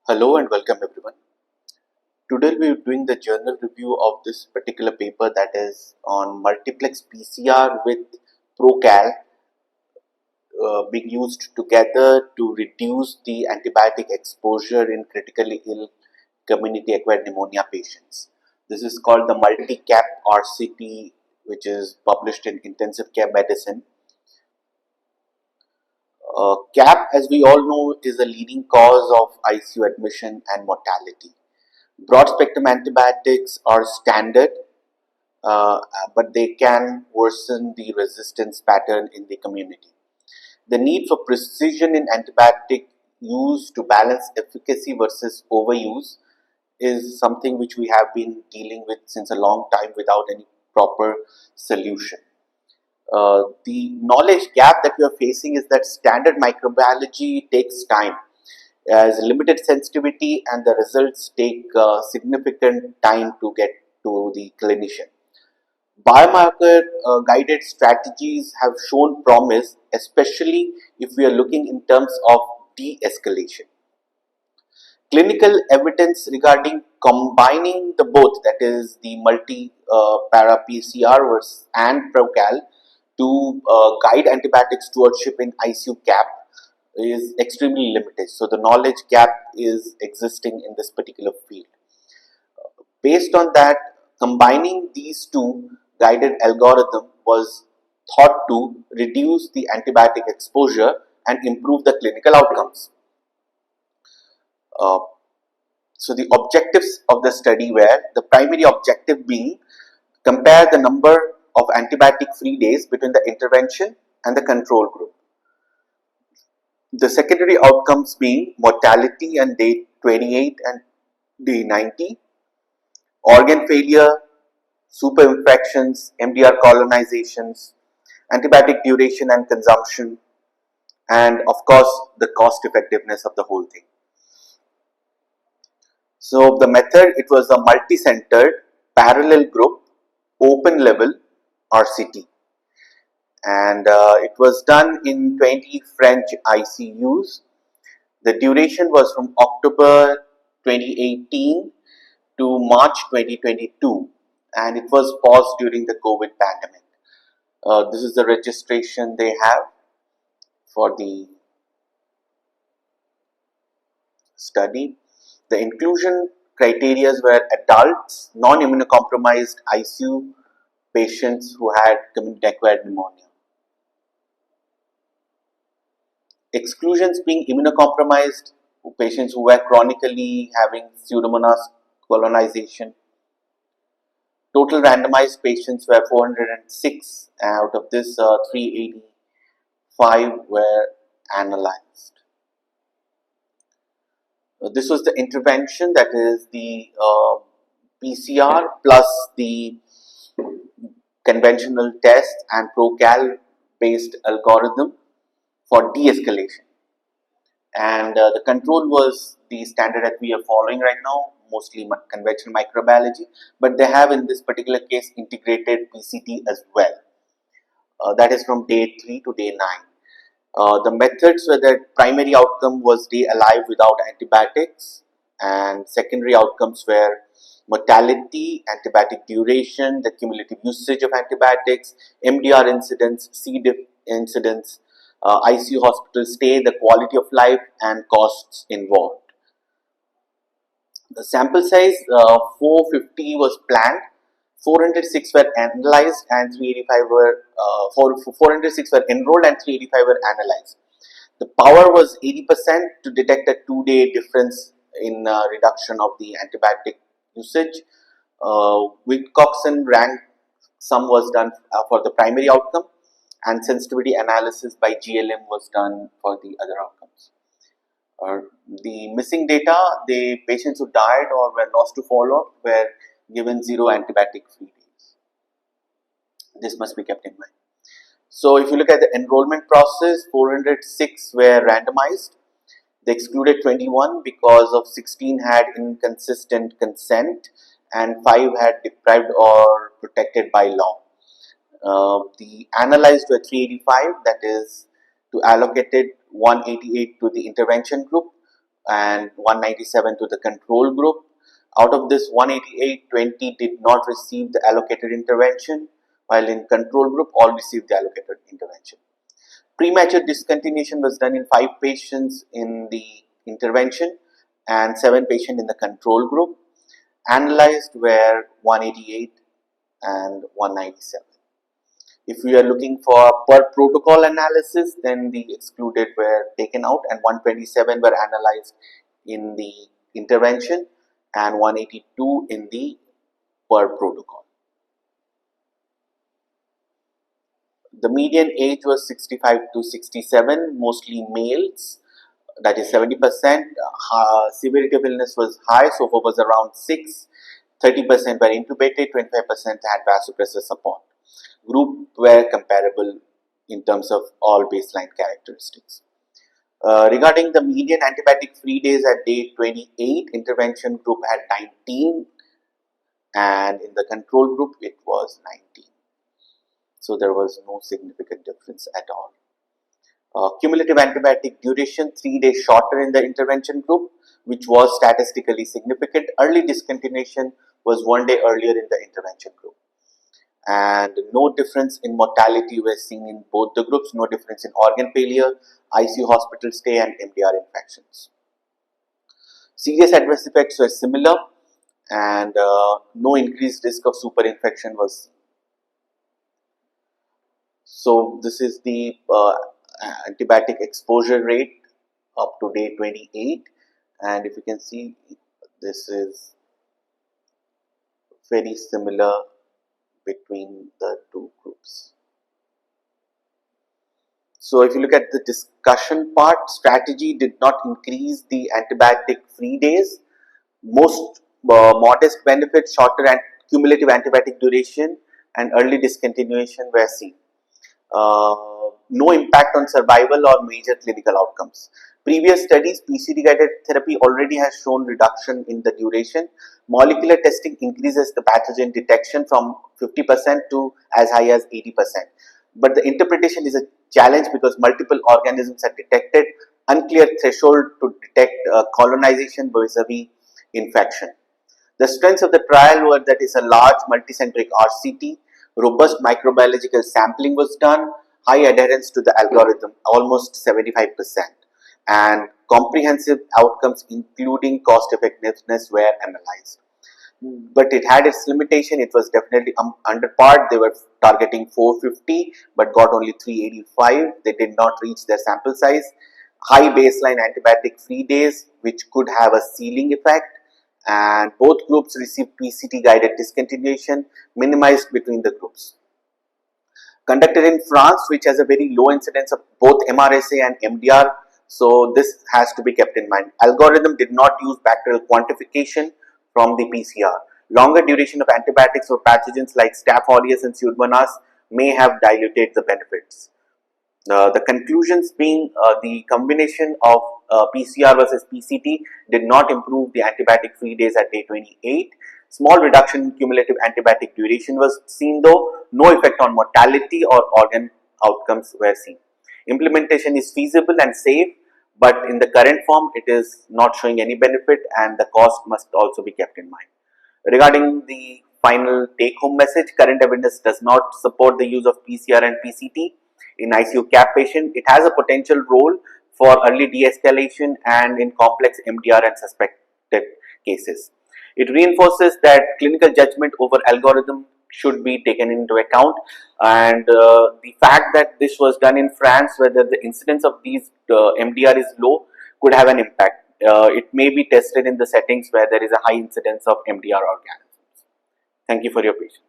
Hello and welcome everyone. Today we are doing the journal review of this particular paper that is on multiplex PCR with Procal being used together to reduce the antibiotic exposure in critically ill community acquired pneumonia patients. This is called the multi-cap RCT, which is published in Intensive Care Medicine. CAP, as we all know, is a leading cause of ICU admission and mortality. Broad spectrum antibiotics are standard, but they can worsen the resistance pattern in the community. The need for precision in antibiotic use to balance efficacy versus overuse is something which we have been dealing with since a long time without any proper solution. The knowledge gap that we are facing is that standard microbiology takes time, as limited sensitivity, and the results take significant time to get to the clinician. Biomarker guided strategies have shown promise, especially if we are looking in terms of de-escalation. Clinical evidence regarding combining the both, that is the multi-para PCR and Procal, to guide antibiotic stewardship in ICU cap is extremely limited. So the knowledge gap is existing in this particular field. Based on that, combining these two guided algorithm was thought to reduce the antibiotic exposure and improve the clinical outcomes. So the objectives of the study were, the primary objective being compare the number of antibiotic free days between the intervention and the control group. The secondary outcomes being mortality on day 28 and day 90, organ failure, superinfections, MDR colonizations, antibiotic duration and consumption, and of course the cost effectiveness of the whole thing. So the method, it was a multi-centered parallel group open label RCT, and it was done in 20 French ICUs. The duration was from October 2018 to March 2022, and it was paused during the COVID pandemic. This is the registration they have for the study. The inclusion criteria were adults, non-immunocompromised ICU patients who had community-acquired pneumonia. Exclusions being immunocompromised patients who were chronically having Pseudomonas colonization. Total randomized patients were 406, out of this 385 were analyzed. This was the intervention, that is the PCR plus the conventional test and Procal based algorithm for de-escalation, and the control was the standard that we are following right now, mostly conventional microbiology, but they have in this particular case integrated PCT as well. That is from day 3 to day 9. The methods were that primary outcome was day alive without antibiotics, and secondary outcomes were mortality, antibiotic duration, the cumulative usage of antibiotics, MDR incidence, C. diff incidence, ICU hospital stay, the quality of life, and costs involved. The sample size 450 was planned, 406 were analyzed, and 385 were 406 were enrolled and 385 were analyzed. The power was 80% to detect a 2-day difference in reduction of the antibiotic usage. Wilcoxon rank sum was done for the primary outcome, and sensitivity analysis by GLM was done for the other outcomes. The missing data, the patients who died or were lost to follow-up were given 0 antibiotic free days. This must be kept in mind. So if you look at the enrollment process, 406 were randomized. They excluded 21 because of 16 had inconsistent consent and 5 had deprived or protected by law. The analyzed were 385, that is to allocated 188 to the intervention group, and 197 to the control group. Out of this 188, 20 did not receive the allocated intervention, while in control group all received the allocated intervention. Premature discontinuation was done in 5 patients in the intervention and 7 patients in the control group. Analyzed were 188 and 197. If we are looking for per protocol analysis, then the excluded were taken out and 127 were analyzed in the intervention and 182 in the per protocol. The median age was 65 to 67, mostly males, that is 70%. Severity of illness was high, so far was around 6. 30% were intubated, 25% had vasopressor support. Group were comparable in terms of all baseline characteristics. Regarding the median antibiotic free days at day 28, intervention group had 19 and in the control group it was 19. So there was no significant difference at all. Cumulative antibiotic duration 3 days shorter in the intervention group, which was statistically significant. Early discontinuation was 1 day earlier in the intervention group. And no difference in mortality was seen in both the groups, no difference in organ failure, ICU hospital stay and MDR infections. Serious adverse effects were similar and no increased risk of superinfection was seen. So this is the antibiotic exposure rate up to day 28, and if you can see, this is very similar between the two groups. So if you look at the discussion part, strategy did not increase the antibiotic free days. Most modest benefits, shorter and cumulative antibiotic duration and early discontinuation were seen. No impact on survival or major clinical outcomes. Previous studies, PCT guided therapy already has shown reduction in the duration. Molecular testing increases the pathogen detection from 50% to as high as 80%. But the interpretation is a challenge because multiple organisms are detected, unclear threshold to detect colonization vis-a-vis infection. The strengths of the trial were that it's a large multicentric RCT, robust microbiological sampling was done, high adherence to the algorithm, almost 75%, and comprehensive outcomes including cost effectiveness were analyzed. But it had its limitation, it was definitely under par. They were targeting 450 but got only 385. They did not reach their sample size. High baseline antibiotic free days, which could have a ceiling effect, and both groups received PCT guided discontinuation, minimized between the groups. Conducted in France, which has a very low incidence of both MRSA and MDR, so this has to be kept in mind. Algorithm did not use bacterial quantification from the PCR. Longer duration of antibiotics for pathogens like Staph aureus and Pseudomonas may have diluted the benefits. The conclusions being the combination of PCR versus PCT did not improve the antibiotic free days at day 28. Small reduction in cumulative antibiotic duration was seen, though no effect on mortality or organ outcomes were seen. Implementation is feasible and safe, but in the current form it is not showing any benefit and the cost must also be kept in mind. Regarding the final take home message, current evidence does not support the use of PCR and PCT in ICU CAP patient. It has a potential role for early de-escalation and in complex MDR and suspected cases. It reinforces that clinical judgment over algorithm should be taken into account, and the fact that this was done in France, whether the incidence of these MDR is low, could have an impact. It may be tested in the settings where there is a high incidence of MDR organisms. Thank you for your patience.